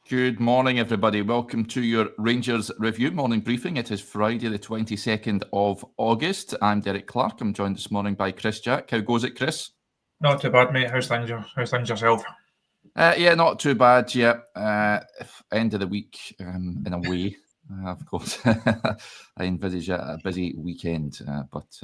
Good morning, everybody. Welcome to your Rangers Review morning briefing. It is Friday, the 22nd of August. I'm Derek Clark. I'm joined this morning by Chris Jack. How goes it, Chris? Not too bad, mate. How's things yourself? Yeah, not too bad yet. End of the week, in a way. Of course, I envisage a busy weekend. But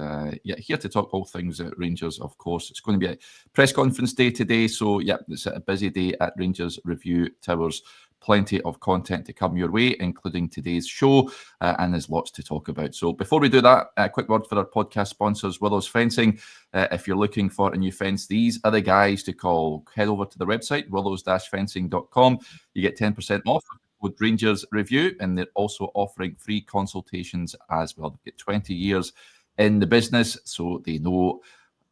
here to talk all things Rangers, of course. It's going to be a press conference day today. So, it's a busy day at Rangers Review Towers. Plenty of content to come your way, including today's show, and there's lots to talk about. So before we do that, a quick word for our podcast sponsors, Willows Fencing. If you're looking for a new fence, these are the guys to call. Head over to the website, willows-fencing.com. You get 10% off with Rangers Review, and they're also offering free consultations as well. They've got 20 years in the business, so they know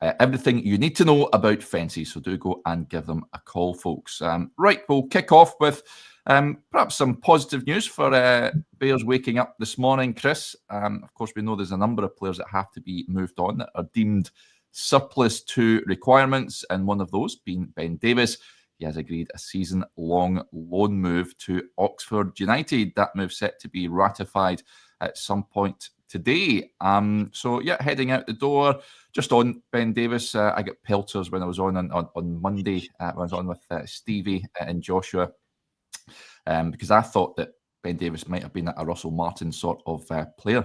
everything you need to know about fences. So do go and give them a call, folks. Right, we'll kick off with perhaps some positive news for Bears waking up this morning, Chris. Of course, we know there's a number of players that have to be moved on that are deemed surplus to requirements, and one of those being Ben Davies. He has agreed a season-long loan move to Oxford United. That move set to be ratified at some point today. Heading out the door. Just on Ben Davies, I got pelters when I was on Monday. I was on with Stevie and Joshua. Because I thought that Ben Davies might have been a Russell Martin sort of player.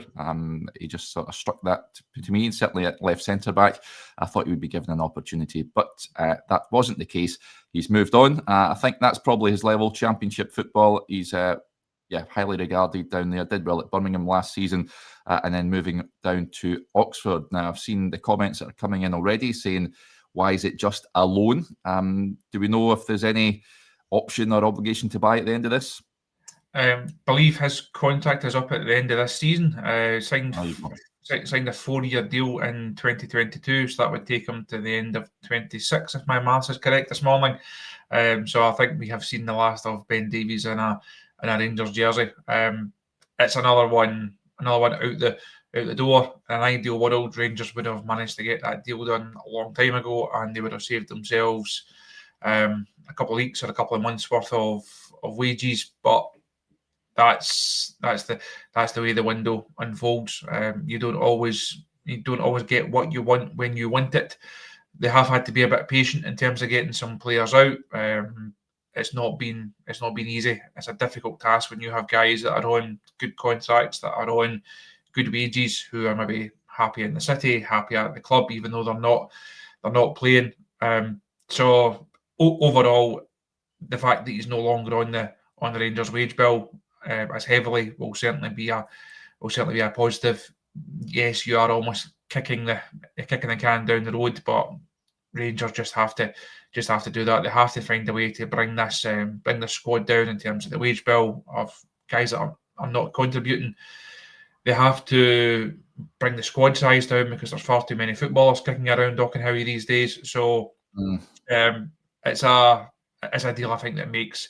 He just sort of struck that to me, and certainly at left centre-back. I thought he would be given an opportunity, but that wasn't the case. He's moved on. I think that's probably his level, Championship football. He's highly regarded down there. Did well at Birmingham last season, and then moving down to Oxford. Now, I've seen the comments that are coming in already saying, why is it just a loan? Do we know if there's any option or obligation to buy at the end of this? Believe his contract is up at the end of this season. Signed a 4-year deal in 2022, so that would take him to the end of 26, if my maths is correct this morning. So I think we have seen the last of Ben Davies in a Rangers jersey. It's another one out the door. In an ideal world, Rangers would have managed to get that deal done a long time ago, and they would have saved themselves a couple of weeks or a couple of months worth of wages. But that's the way the window unfolds. You don't always get what you want when you want it. They have had to be a bit patient in terms of getting some players out. It's not been easy. It's a difficult task when you have guys that are on good contracts, that are on good wages, who are maybe happy in the city, happy at the club, even though they're not playing. So overall, the fact that he's no longer on the Rangers wage bill as heavily will certainly be a positive. Yes, you are almost kicking the can down the road, but Rangers just have to do that. They have to find a way to bring this squad down in terms of the wage bill of guys that are not contributing. They have to bring the squad size down because there's far too many footballers kicking around Dockenhowie these days. So it's a deal I think that makes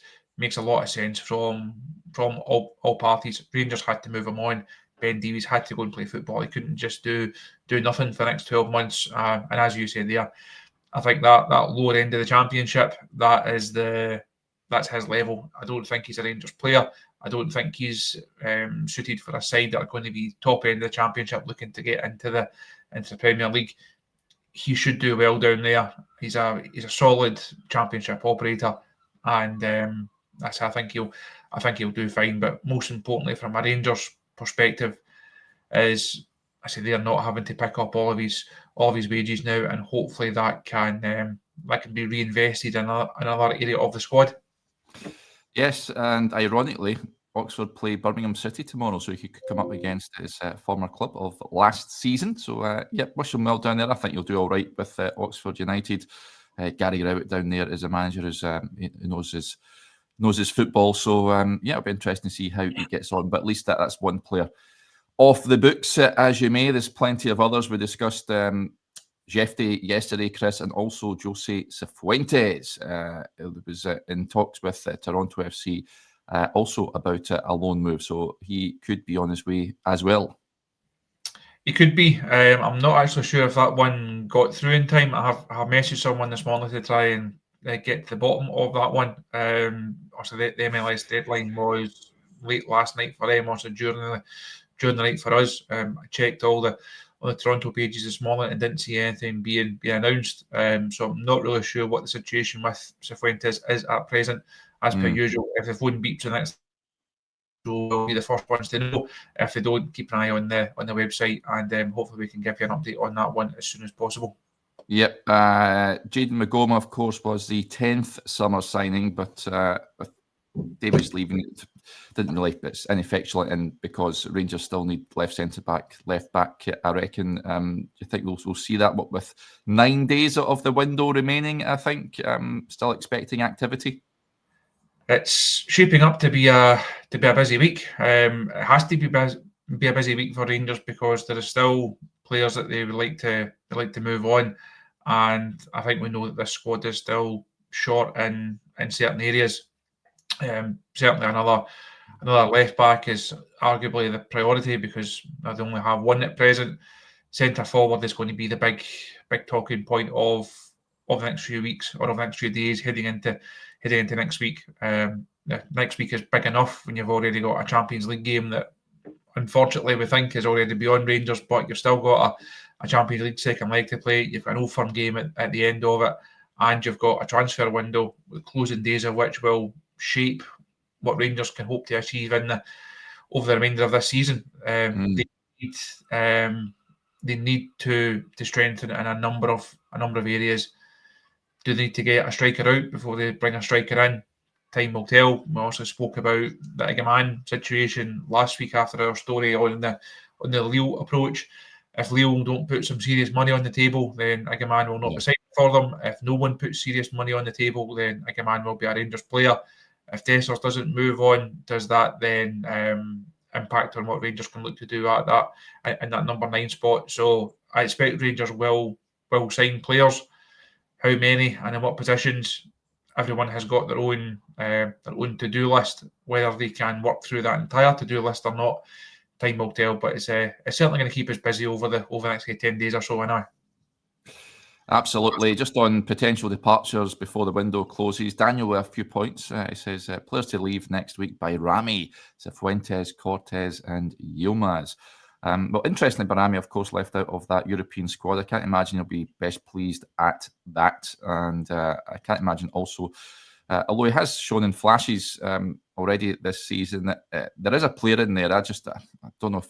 a lot of sense from all parties. Rangers had to move him on. Ben Davies had to go and play football. He couldn't just do nothing for the next 12 months. And as you said there, I think that lower end of the Championship, that's his level. I don't think he's a Rangers player. I don't think he's suited for a side that are going to be top end of the Championship, looking to get into the Premier League. He should do well down there. He's a solid Championship operator, and I think he'll do fine. But most importantly, from a Rangers perspective, is they're not having to pick up all of his wages now, and hopefully that can be reinvested in another area of the squad. Yes, and ironically, Oxford play Birmingham City tomorrow, so he could come up against his former club of last season. So, wish him well down there. I think he'll do all right with Oxford United. Gary Rowett down there is a manager who knows his football. So, it'll be interesting to see how he gets on. But at least that's one player off the books, as you may. There's plenty of others. We discussed Jefte yesterday, Chris, and also Jose Cifuentes. It was in talks with Toronto FC, also about a loan move. So he could be on his way as well. He could be. I'm not actually sure if that one got through in time. I have messaged someone this morning to try and get to the bottom of that one. Also, the MLS deadline was late last night for them, also during the night for us. I checked on the Toronto pages this morning and didn't see anything being announced. So I'm not really sure what the situation with Cifuentes is at present. As per usual, if the phone beeps the next, we'll be the first ones to know. If they don't, keep an eye on the website, and hopefully we can give you an update on that one as soon as possible. Yep. Jaden Magoma, of course, was the 10th summer signing, but with Davies leaving, it didn't really, it's ineffectual, and because Rangers still need left back, I reckon. Do you think we'll see that? What, with 9 days of the window remaining, I think, still expecting activity? It's shaping up to be a busy week. It has to be a busy week for Rangers because there are still players that they would like to move on, and I think we know that this squad is still short in certain areas. Certainly another left back is arguably the priority because they only have one at present. Centre forward is going to be the big talking point of the next few weeks or of the next few days heading into next week. Next week is big enough when you've already got a Champions League game that unfortunately we think is already beyond Rangers, but you've still got a Champions League second leg to play. You've got an Old Firm game at the end of it, and you've got a transfer window, the closing days of which will shape what Rangers can hope to achieve over the remainder of this season. They need to strengthen in a number of areas. Do they need to get a striker out before they bring a striker in? Time will tell. We also spoke about the Igaman situation last week after our story on the Lille approach. If Lille don't put some serious money on the table, then Igaman will not be signed for them. If no one puts serious money on the table, then Igaman will be a Rangers player. If Dessers doesn't move on, does that then impact on what Rangers can look to do at that number 9 spot? So I expect Rangers will sign players. How many and in what positions? Everyone has got their own to-do list. Whether they can work through that entire to-do list or not, time will tell. But it's certainly going to keep us busy over the next 10 days or so. I know. Absolutely. Just on potential departures before the window closes, Daniel with a few points. He says players to leave next week by Rami, Cifuentes, Cortez, and Yilmaz. Well, interestingly, Barami, of course, left out of that European squad. I can't imagine he'll be best pleased at that. And I can't imagine also, although he has shown in flashes already this season, that there is a player in there. I don't know if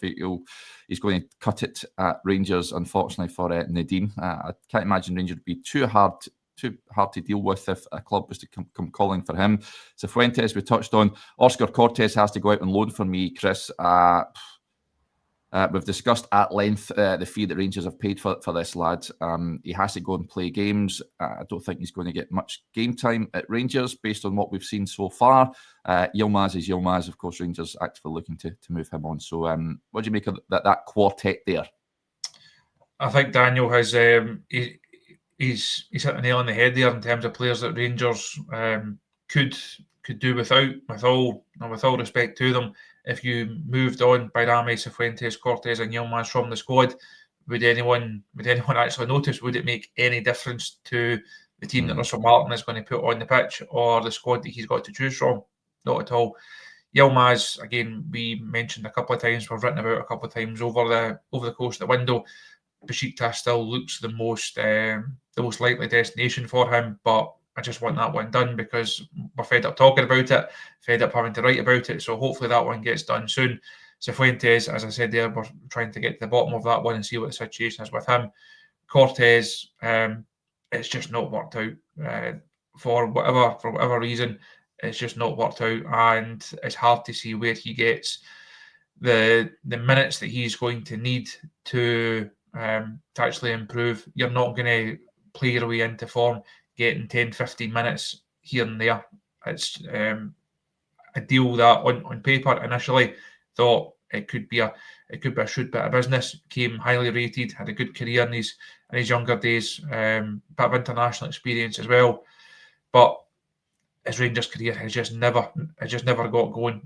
he's going to cut it at Rangers, unfortunately, for Nadim. I can't imagine Rangers would be too hard to deal with if a club was to come calling for him. Cifuentes, we touched on. Oscar Cortez has to go out on loan for me, Chris. We've discussed at length the fee that Rangers have paid for this lad. He has to go and play games. I don't think he's going to get much game time at Rangers based on what we've seen so far. Yilmaz is Yilmaz. Of course, Rangers actively looking to move him on. So what do you make of that quartet there? I think Daniel has he's hit the nail on the head there in terms of players that Rangers could do without, with all respect to them. If you moved on by Rami, Cifuentes, Cortez and Yilmaz from the squad, would anyone actually notice? Would it make any difference to the team that Russell Martin is going to put on the pitch or the squad that he's got to choose from? Not at all. Yilmaz, again, we mentioned a couple of times, we've written about a couple of times over the course of the window. Besiktas still looks the most likely destination for him, but I just want that one done because we're fed up talking about it, fed up having to write about it. So hopefully that one gets done soon. Cifuentes, as I said there, we're trying to get to the bottom of that one and see what the situation is with him. Cortez, it's just not worked out for whatever reason. It's just not worked out, and it's hard to see where he gets the minutes that he's going to need to actually improve. You're not going to play your way into form getting 10-15 minutes here and there. It's a deal that on paper initially thought it could be a shrewd bit of business. Came highly rated, had a good career in his younger days, bit of international experience as well. But his Rangers career has just never got going.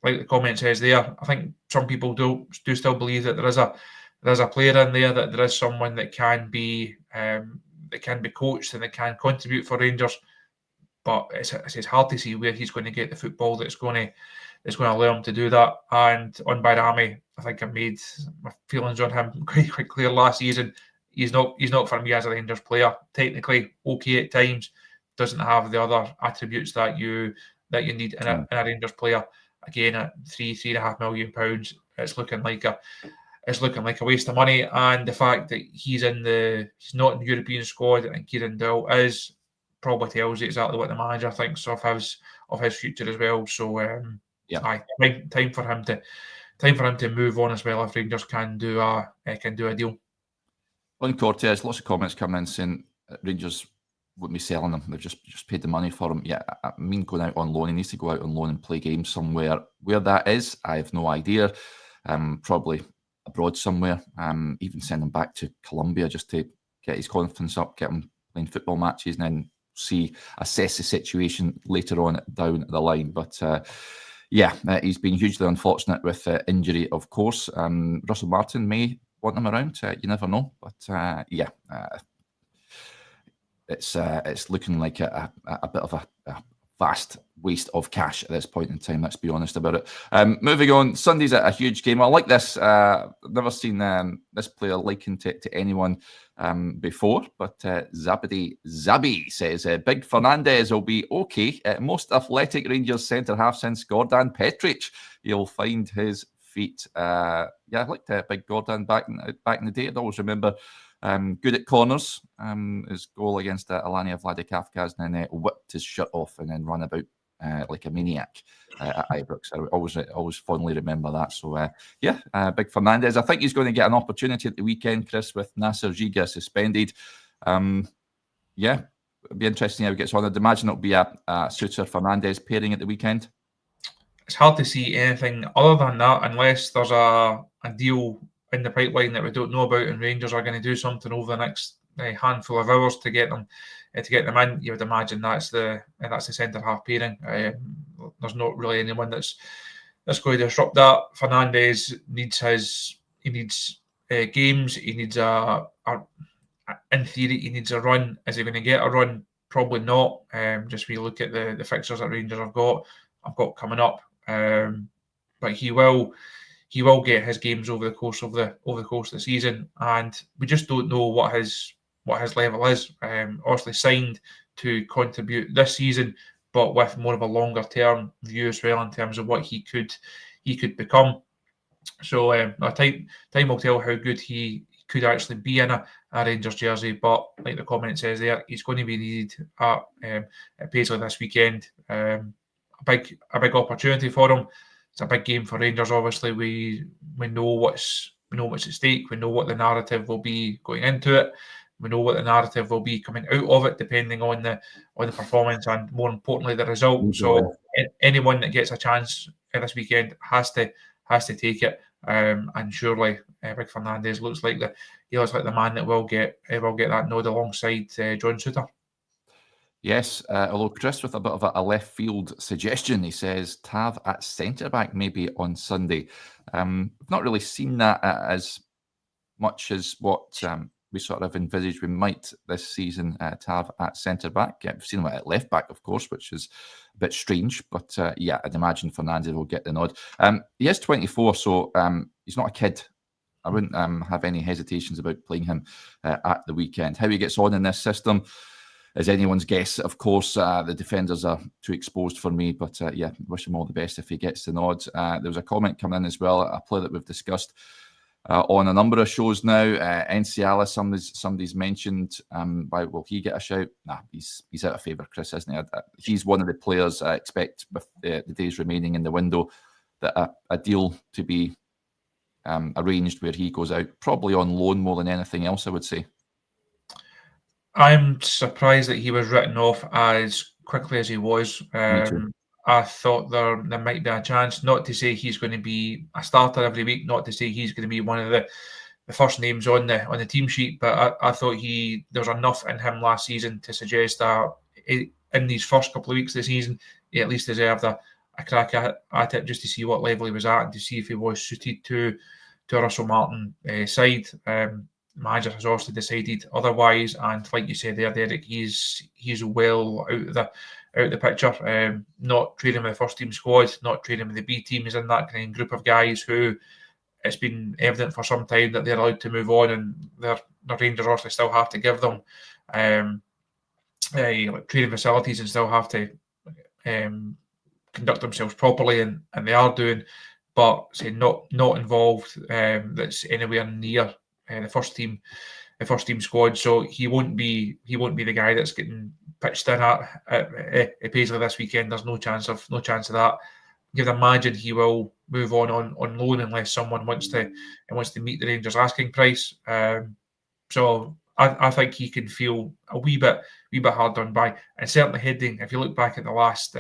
Like the comment says there, I think some people do still believe that there is a player in there, that there is someone that can be coached and that can contribute for Rangers. but it's hard to see where he's going to get the football that's going to allow him to do that. And on Bayrami, I think I made my feelings on him quite clear last season. He's not for me as a Rangers player. Technically, okay at times, doesn't have the other attributes that you need in a Rangers player. Again, at £3.5 million, it's looking like a waste of money. And the fact that he's not in the European squad and Kieran Dowell is, probably tells you exactly what the manager thinks of his future as well. So time for him to move on as well if Rangers can do a deal. On Cortez, lots of comments coming in saying Rangers wouldn't be selling him. They've just paid the money for him. Yeah, I mean, going out on loan. He needs to go out on loan and play games somewhere. Where that is, I have no idea. Probably abroad somewhere. Even send him back to Colombia just to get his confidence up, get him playing football matches, and then assess the situation later on down the line. But he's been hugely unfortunate with injury, of course. Russell Martin may want him around. You never know. But it's looking like a bit of a vast waste of cash at this point in time. Let's be honest about it. Moving on, Sunday's a huge game. I like this. I've never seen this player likened to anyone before, but Zabi says Big Fernandez will be okay. Most athletic Rangers centre half since Gordon Petric. He'll find his feet. I liked Big Gordon back in the day. I'd always remember. Good at corners. His goal against Alania Vladikavkaz, and then whipped his shirt off and then ran about like a maniac at Ibrox. I always fondly remember that. So Big Fernandez. I think he's going to get an opportunity at the weekend, Chris, with Nasser Giga suspended. It'll be interesting how he gets on. I'd imagine it'll be a Suter Fernandez pairing at the weekend. It's hard to see anything other than that unless there's a deal in the pipeline that we don't know about, and Rangers are going to do something over the next handful of hours to get them in. You would imagine that's the centre half pairing. There's not really anyone that's going to disrupt that. Fernandez needs games. He needs in theory he needs a run. Is he going to get a run? Probably not. Just we look at the fixtures that Rangers have got coming up, but he will get his games over the course of the season, and we just don't know what his level is. Obviously signed to contribute this season, but with more of a longer term view as well in terms of what he could become. So time will tell how good he could actually be in a Rangers jersey. But like the comment says there, he's going to be needed at Paisley this weekend. A big opportunity for him. It's a big game for Rangers. Obviously, we know what's at stake. We know what the narrative will be going into it. We know what the narrative will be coming out of it, depending on the performance and, more importantly, the result. So anyone that gets a chance this weekend has to take it. And surely, Big Fernandez looks like the man that will get that nod alongside John Suter. Yes, although Chris with a bit of a left field suggestion, he says Tav at centre back maybe on Sunday. I've not really seen that as much as what we sort of envisaged we might this season. Tav at centre back. We've seen him at left back, of course, which is a bit strange. But I'd imagine Fernandez will get the nod. He is 24, so he's not a kid. I wouldn't have any hesitations about playing him at the weekend. How he gets on in this system is anyone's guess. Of course, the defenders are too exposed for me, but wish him all the best if he gets the nod. There was a comment coming in as well, a player that we've discussed on a number of shows now. Enciala, somebody's mentioned. Will he get a shout? Nah, he's out of favour, Chris, isn't he? He's one of the players I expect with the days remaining in the window that a deal to be arranged where he goes out, probably on loan more than anything else, I would say. I'm surprised that he was written off as quickly as he was. I thought there might be a chance, not to say he's going to be a starter every week, not to say he's going to be one of the first names on the team sheet, but I thought there was enough in him last season to suggest that in these first couple of weeks of the season, he at least deserved a crack at it, just to see what level he was at and to see if he was suited to a Russell Martin side. manager has also decided otherwise. And like you said there, Derek, he's well out of the picture. Not training with the first team squad, not training with the B team. He's in that kind of group of guys who it's been evident for some time that they're allowed to move on, and the Rangers obviously still have to give them training facilities and still have to conduct themselves properly, and they are doing, but say not involved that's anywhere near the first team squad. So he won't be the guy that's getting pitched in at Paisley this weekend. There's no chance of that. You'd imagine he will move on loan unless someone wants to meet the Rangers asking price. So I think he can feel a wee bit hard done by, and certainly heading. If you look back at the last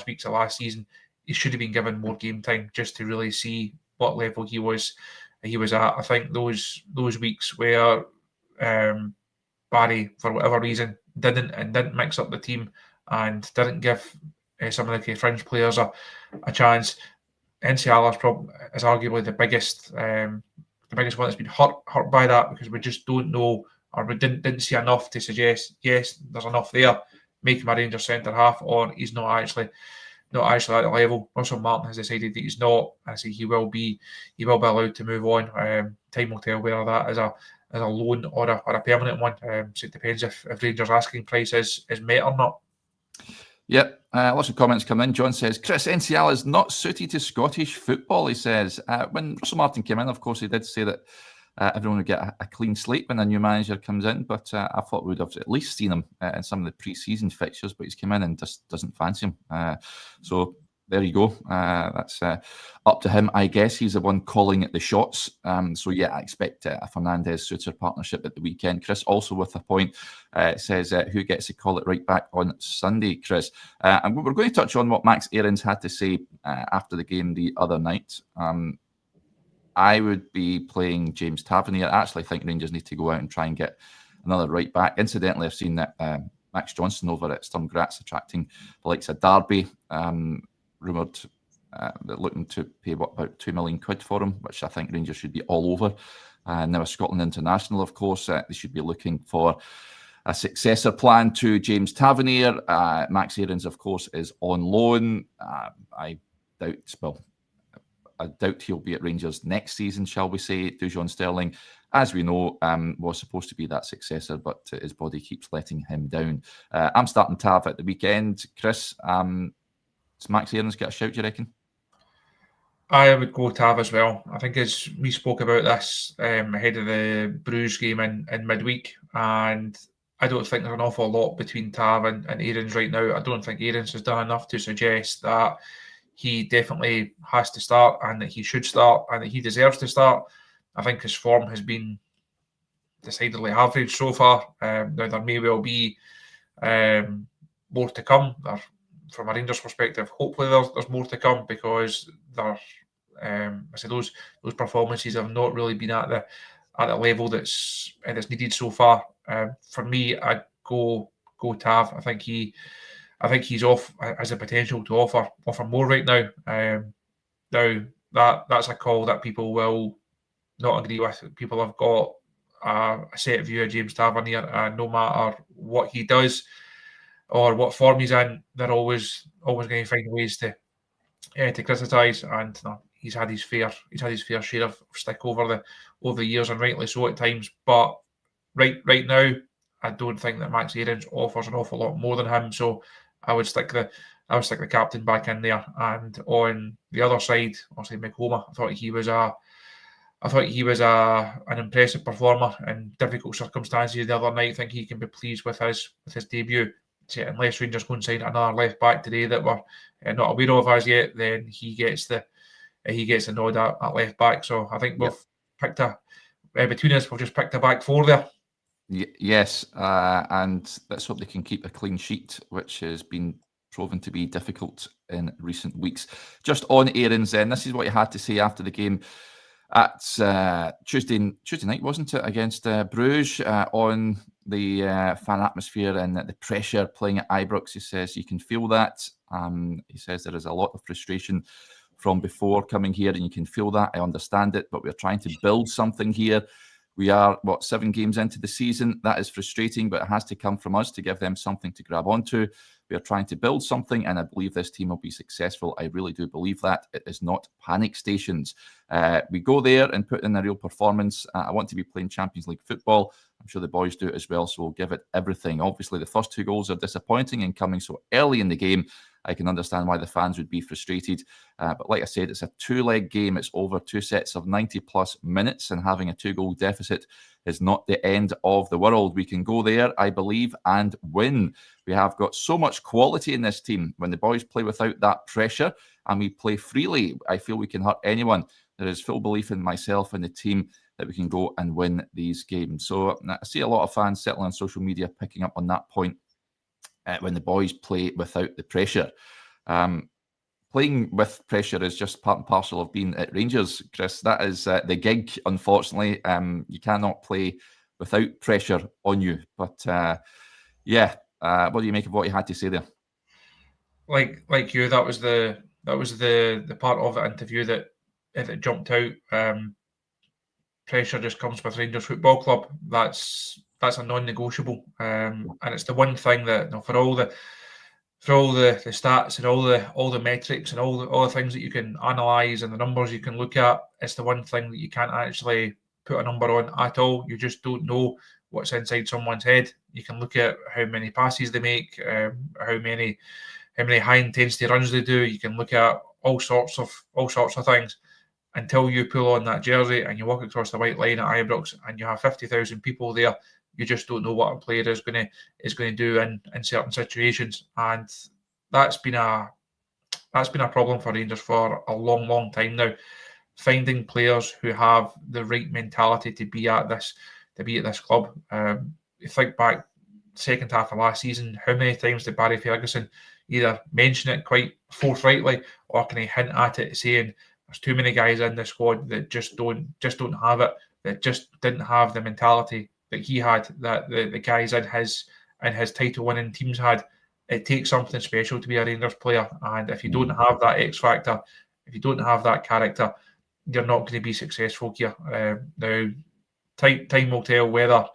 weeks of last season, he should have been given more game time just to really see what level he was at. I think those weeks where Barry, for whatever reason, didn't mix up the team and didn't give some of the fringe players a chance. Enciala is arguably the biggest one that's been hurt by that, because we just don't know, or we didn't see enough to suggest yes, there's enough there. Make him a Rangers centre half, or he's not actually at the level. Russell Martin has decided that he's not. I say he will be allowed to move on. Time will tell whether that is a loan or a permanent one. So it depends if Rangers' asking price is met or not. Yep, lots of comments come in. John says, Chris, Enciala is not suited to Scottish football, he says. When Russell Martin came in, of course, he did say that everyone would get a clean slate when a new manager comes in, but I thought we would have at least seen him in some of the pre-season fixtures, but he's come in and just doesn't fancy him. So there you go. That's up to him. I guess he's the one calling the shots. So yeah, I expect a Fernandes-Suter partnership at the weekend. Chris, also with a point, says who gets to call it right back on Sunday, Chris. And we're going to touch on what Max Aarons had to say after the game the other night. I would be playing James Tavernier. I actually think Rangers need to go out and try and get another right back. Incidentally, I've seen that Max Johnson over at Sturm Graz attracting the likes of Derby, rumoured that looking to pay about £2 million for him, which I think Rangers should be all over. Now a Scotland international, of course, they should be looking for a successor plan to James Tavernier. Max Aarons, of course, is on loan. I doubt he'll be at Rangers next season, shall we say. Dujon Sterling, as we know, was supposed to be that successor, but his body keeps letting him down. I'm starting Tav at the weekend. Chris, does Max Aarons get a shout, do you reckon? I would go Tav as well. I think as we spoke about this ahead of the Bruges game in midweek, and I don't think there's an awful lot between Tav and Aarons right now. I don't think Aarons has done enough to suggest that he definitely has to start, and that he should start, and that he deserves to start. I think his form has been decidedly average so far. Now, there may well be more to come. From a Rangers perspective, hopefully there's more to come, because I say those performances have not really been at the level that's needed so far. For me, I'd go Tav. I think he's has the potential to offer more right now. Now that's a call that people will not agree with. People have got a set view of James Tavernier, no matter what he does or what form he's in, they're always going to find ways to criticise. And he's had his fair share of stick over the years, and rightly so at times. But right now, I don't think that Max Aarons offers an awful lot more than him. So I would stick the captain back in there. And on the other side, obviously Makoma, I thought he was an impressive performer in difficult circumstances the other night. I think he can be pleased with his debut. Unless Rangers go and sign another left back today that we're not aware of as yet, then he gets the nod at left back. So I think we've picked between us, we've just picked a back four there. Yes, and let's hope they can keep a clean sheet, which has been proven to be difficult in recent weeks. Just on Aarons then, this is what he had to say after the game at Tuesday night, wasn't it, against Bruges, on the fan atmosphere and the pressure playing at Ibrox. He says you can feel that. He says there is a lot of frustration from before coming here, and you can feel that. I understand it, but we're trying to build something here. We are, 7 games into the season. That is frustrating, but it has to come from us to give them something to grab onto. We are trying to build something, and I believe this team will be successful. I really do believe that. It is not panic stations. We go there and put in a real performance. I want to be playing Champions League football. I'm sure the boys do it as well, so we'll give it everything. Obviously, the first 2 goals are disappointing and coming so early in the game. I can understand why the fans would be frustrated. But like I said, it's a 2-leg game. It's over 2 sets of 90-plus minutes, and having a 2-goal deficit is not the end of the world. We can go there, I believe, and win. We have got so much quality in this team. When the boys play without that pressure and we play freely, I feel we can hurt anyone. There is full belief in myself and the team that we can go and win these games. So I see a lot of fans certainly on social media picking up on that point when the boys play without the pressure. Playing with pressure is just part and parcel of being at Rangers, Chris. That is the gig, unfortunately. You cannot play without pressure on you. But what do you make of what you had to say there? Like you, that was the part of the interview that jumped out. Pressure just comes with Rangers Football Club. That's a non-negotiable, and it's the one thing that, for all the stats and all the metrics and all the things that you can analyse and the numbers you can look at, it's the one thing that you can't actually put a number on at all. You just don't know what's inside someone's head. You can look at how many passes they make, how many high intensity runs they do. You can look at all sorts of things until you pull on that jersey and you walk across the white line at Ibrox and you have 50,000 people there. You just don't know what a player is going to do in certain situations, and that's been a problem for Rangers for a long time now. Finding players who have the right mentality to be at this club. You think back second half of last season, how many times did Barry Ferguson either mention it quite forthrightly or can he hint at it, saying there's too many guys in the squad that just don't have it, that just didn't have the mentality that he had, that the guys in his title winning teams had. It takes something special to be a Rangers player, and if you don't have that X factor, if you don't have that character, you're not going to be successful here. Now, time will tell whether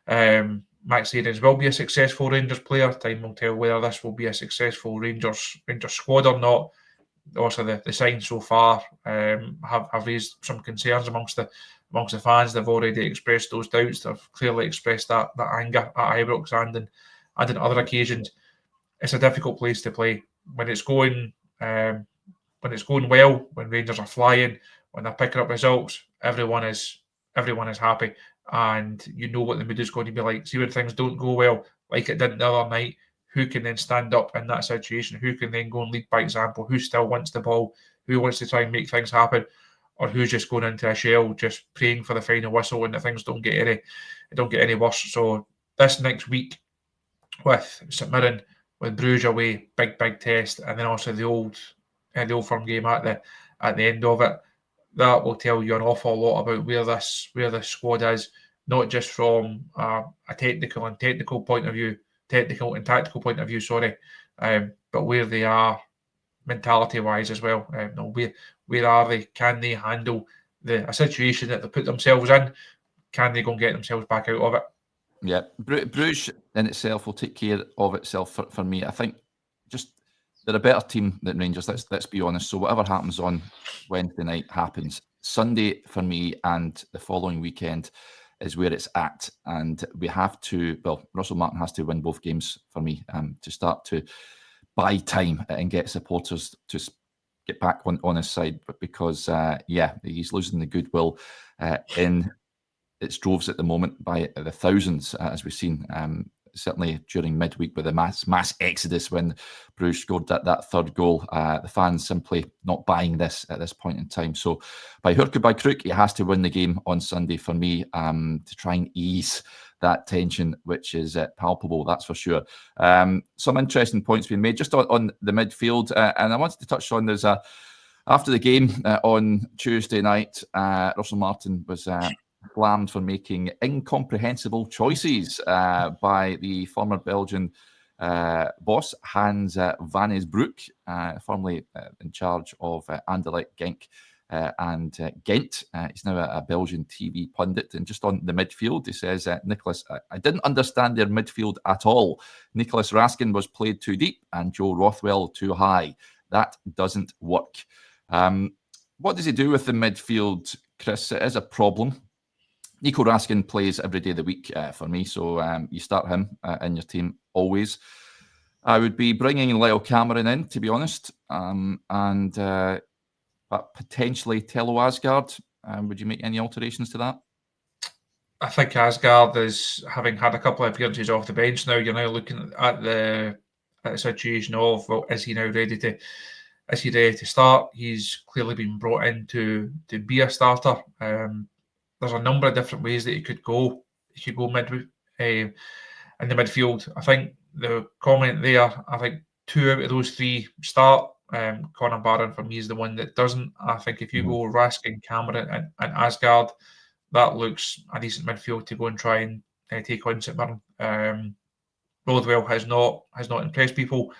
Max Aarons will be a successful Rangers player. Time will tell whether this will be a successful Rangers squad or not. Also, the signs so far have raised some concerns amongst the fans. They've already expressed those doubts. They've clearly expressed that anger at Ibrox and on other occasions. It's a difficult place to play when it's going well. When Rangers are flying, when they're picking up results, everyone is happy, and you know what the mood is going to be like. See, when things don't go well, like it did the other night, who can then stand up in that situation? Who can then go and lead by example? Who still wants the ball? Who wants to try and make things happen? Or who's just going into a shell, just praying for the final whistle and that things don't get any worse? So this next week with St Mirren, with Bruges away, big test, and then also the old firm game at the end of it, that will tell you an awful lot about where this squad is, not just from a technical and tactical point of view, but where they are mentality-wise as well. Where are they? Can they handle a situation that they put themselves in? Can they go and get themselves back out of it? Yeah, Bruges in itself will take care of itself for me. I think just they're a better team than Rangers. Let's be honest. So whatever happens on Wednesday night happens. Sunday for me and the following weekend is where it's at, and we have to. Well, Russell Martin has to win both games for me to start to buy time and get supporters to get back on his side. But because he's losing the goodwill in its droves at the moment by the thousands, as we've seen. Certainly during midweek with the mass exodus when Bruges scored that third goal. The fans simply not buying this at this point in time. So by hook or by crook, he has to win the game on Sunday for me to try and ease that tension, which is palpable, that's for sure. Some interesting points being made just on the midfield. And I wanted to touch on after the game on Tuesday night, Russell Martin was slammed for making incomprehensible choices by the former Belgian boss, Hans van Esbroek, formerly in charge of Anderlecht, Genk and Ghent. He's now a Belgian TV pundit. And just on the midfield, he says, Nicholas, I didn't understand their midfield at all. Nicholas Raskin was played too deep and Joe Rothwell too high. That doesn't work. What does he do with the midfield, Chris? It is a problem. Nico Raskin plays every day of the week for me, so you start him in your team always. I would be bringing Leo Cameron in, to be honest, and potentially Tello Asgard. Would you make any alterations to that? I think Asgard is, having had a couple of appearances off the bench now, you're now looking at the situation of, well, is he ready to start? He's clearly been brought in to be a starter. There's a number of different ways that he could go. He could go in the midfield. I think the comment there, I think 2 out of those 3 start. Conor Barron for me is the one that doesn't. I think if you go Raskin, Cameron and Asgard, that looks a decent midfield to go and try and take on St Mirren. Rothwell has not impressed people.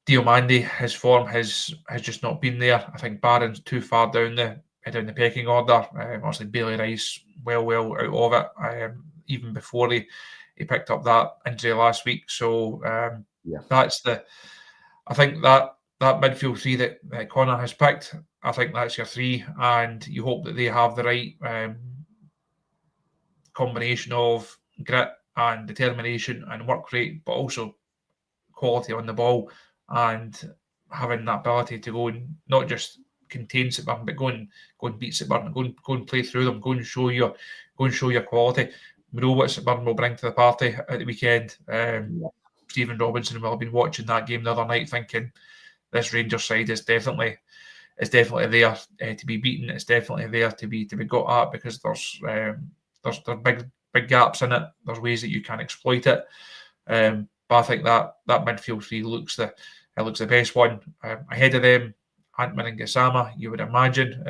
Diomande, his form has just not been there. I think Barron's too far down the pecking order. Obviously, Bailey Rice well out of it, even before he picked up that injury last week. So that's I think that midfield 3 that Conor has picked, I think that's your 3, and you hope that they have the right combination of grit and determination and work rate, but also quality on the ball, and having that ability to go and not just contain St Mirren, but go and beat St Mirren, go and play through them, go and show your quality. We know what St Mirren will bring to the party at the weekend. Stephen Robinson will have been watching that game the other night, thinking this Rangers side is definitely there to be beaten. It's definitely there to be got at, because there's big gaps in it. There's ways that you can exploit it. But I think that midfield 3 looks the best one. Ahead of them, Antman and Gassama, you would imagine,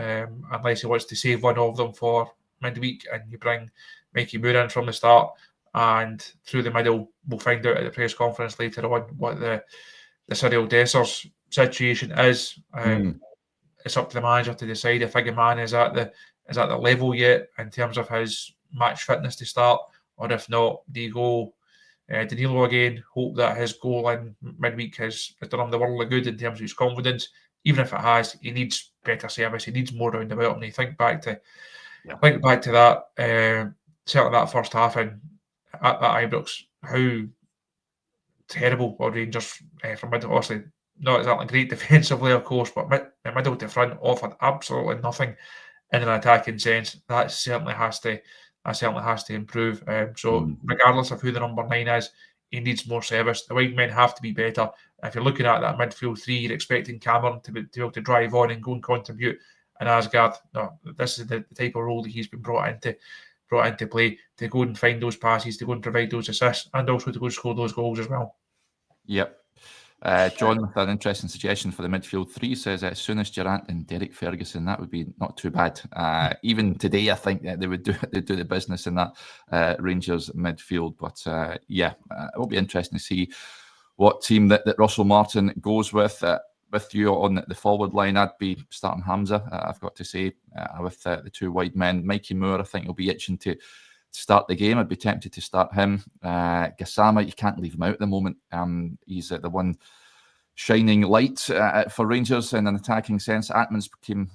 unless he wants to save one of them for midweek, and you bring Mikey Moore in from the start, and through the middle, we'll find out at the press conference later on what the Cyril Dessers situation is. It's up to the manager to decide if Igaman is at the level yet in terms of his match fitness to start, or if not, do you go Danilo again, hope that his goal in midweek has done him the world of good in terms of his confidence. Even if it has, he needs better service, he needs more round about him. And you think back to that, certainly that first half at Ibrox, how terrible were Rangers from middle. Obviously, not exactly great defensively, of course, but middle to front offered absolutely nothing in an attacking sense. That certainly has to improve. So regardless of who the number 9 is, he needs more service. The wide men have to be better. If you're looking at that midfield 3, you're expecting Cameron to be able to drive on and go and contribute. And Asgard, no, this is the type of role that he's been brought into play, to go and find those passes, to go and provide those assists, and also to go and score those goals as well. Yep. John, with an interesting suggestion for the midfield 3, says Souness, Durrant and Derek Ferguson. That would be not too bad. Even today, I think they would do the business in that Rangers midfield. But it will be interesting to see what team that Russell Martin goes with. With you on the forward line, I'd be starting Hamza, I've got to say, with the 2 wide men. Mikey Moore, I think, will be itching to start the game. I'd be tempted to start him. Gassama, you can't leave him out at the moment. He's the one shining light for Rangers in an attacking sense. Atman's been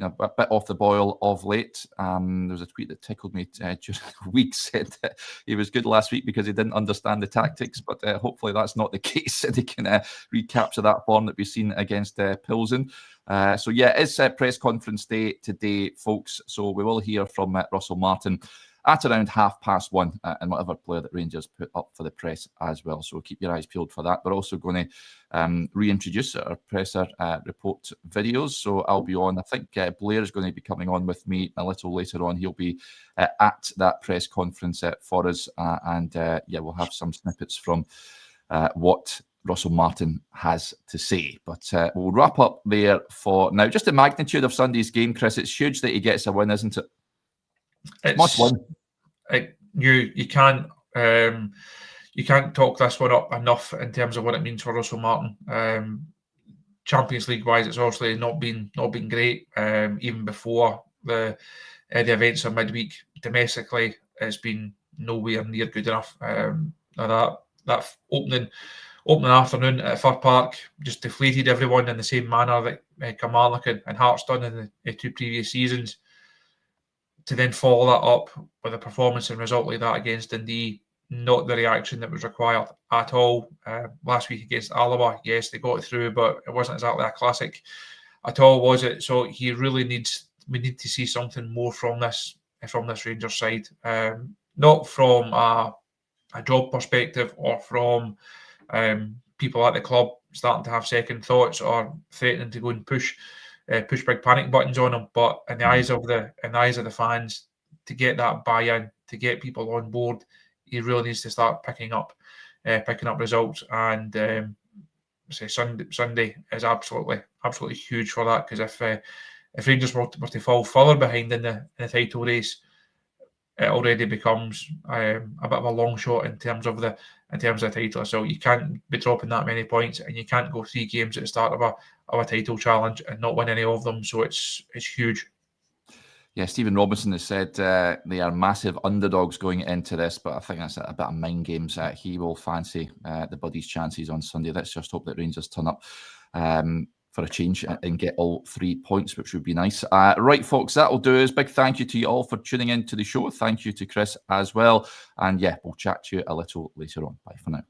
a bit off the boil of late. There was a tweet that tickled me during the week, said that he was good last week because he didn't understand the tactics, but hopefully that's not the case, and he can recapture that form that we've seen against Pilsen. It's press conference day today, folks, so we will hear from Russell Martin at around 1:30, and whatever player that Rangers put up for the press as well. So keep your eyes peeled for that. We're also going to reintroduce our presser report videos. So I'll be on. I think Blair is going to be coming on with me a little later on. He'll be at that press conference for us. We'll have some snippets from what Russell Martin has to say. But we'll wrap up there for now. Just the magnitude of Sunday's game, Chris. It's huge that he gets a win, isn't it? It's must win. You can't talk this one up enough in terms of what it means for Russell Martin. Champions League wise, it's obviously not been great. Even before the events of midweek, domestically, it's been nowhere near good enough. That opening afternoon at Fir Park just deflated everyone in the same manner that Kilmarnock and Hearts done in the 2 previous seasons. To then follow that up with a performance and result like that against Dundee, not the reaction that was required at all. Last week against Alaba, yes, they got it through, but it wasn't exactly a classic at all, was it? So we need to see something more from this Rangers side. Not from a job perspective or from people at the club starting to have second thoughts or threatening to go and push big panic buttons on them, but in the eyes of the fans, to get that buy-in, to get people on board, he really needs to start picking up results. And say Sunday is absolutely huge for that, because if Rangers were to fall further behind in the title race, it already becomes a bit of a long shot in terms of the title. So you can't be dropping that many points, and you can't go 3 games at the start of a title challenge and not win any of them. So it's huge. Yeah, Stephen Robinson has said they are massive underdogs going into this, but I think that's a bit of mind games. He will fancy the Buddies' chances on Sunday. Let's just hope that Rangers turn up for a change and get all 3 points, which would be nice. Right, folks, that'll do us. Big thank you to you all for tuning in to the show. Thank you to Chris as well. And yeah, we'll chat to you a little later on. Bye for now.